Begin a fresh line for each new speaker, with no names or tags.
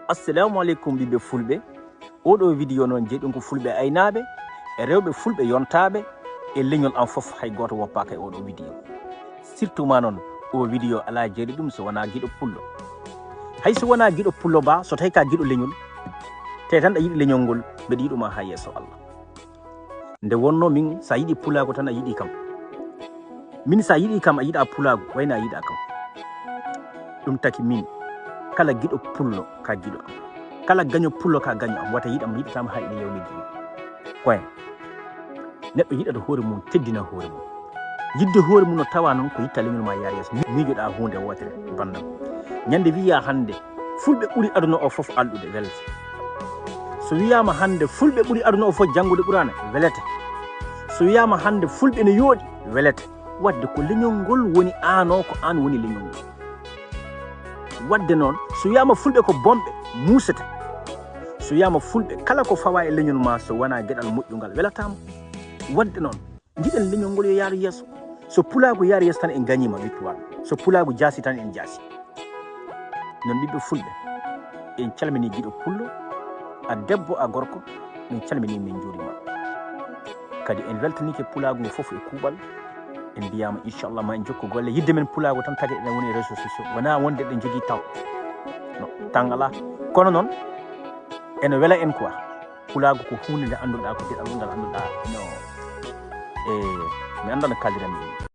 assalamu alaikum bibe fulbe odo video non jedin ko fulbe aynabe e rewbe fulbe yontabe e leñol en fof hay goto woppaka e odo video surtout manon o video ala jeri dum so wana gido pullo hay so wana gido pullo ba so tay ka gido leñol te tan da yidi leñol gol be dido ma ha yeso Allah nde wonno min sa yidi pulago tan a yidi kam min sa yidi kam a yida pulago wayna yida kam dum taki min kala gido pullo ka gido kala gaño pullo ka gaño am wata yidam yidam ha ina yawmi di koy neddo yidado hoore mum teddina hoore mum yidde hoore mum no tawa non ko yitta leñol ma yaari yes miijoda hunde wotere bandam nyande wiya hande fulbe buri aduna o fof aldude welte so wiyama hande fulbe buri aduna o fof jangude qur'ana welete so wiyama hande fulbe ne yodi welete wadde ko leñol gol woni ano ko an woni leñol gol wadde non so yama fulbe ko bombe musete so yama fulbe kala ko fawa e leñol ma so wana gedal mujjungal welatama wadde non jiden leñol gol yo yaaru yeso so pulago yaari yeso tan en gagnima victoire so pulago jasi tan en jasi non bibbe fulbe en calmini gido pullo a debbo a gorko min calmini min jurima kadi en weltanike pulago ngo fofu e kubal en biyama inshallah ma en jokko golle yidde men pulago tan tagi en woni réseaux sociaux wana wonde den jogi taw no tangala kono non en wela en quoi pulago ko hunde anduda ko dal anduda no mi andana kaldiram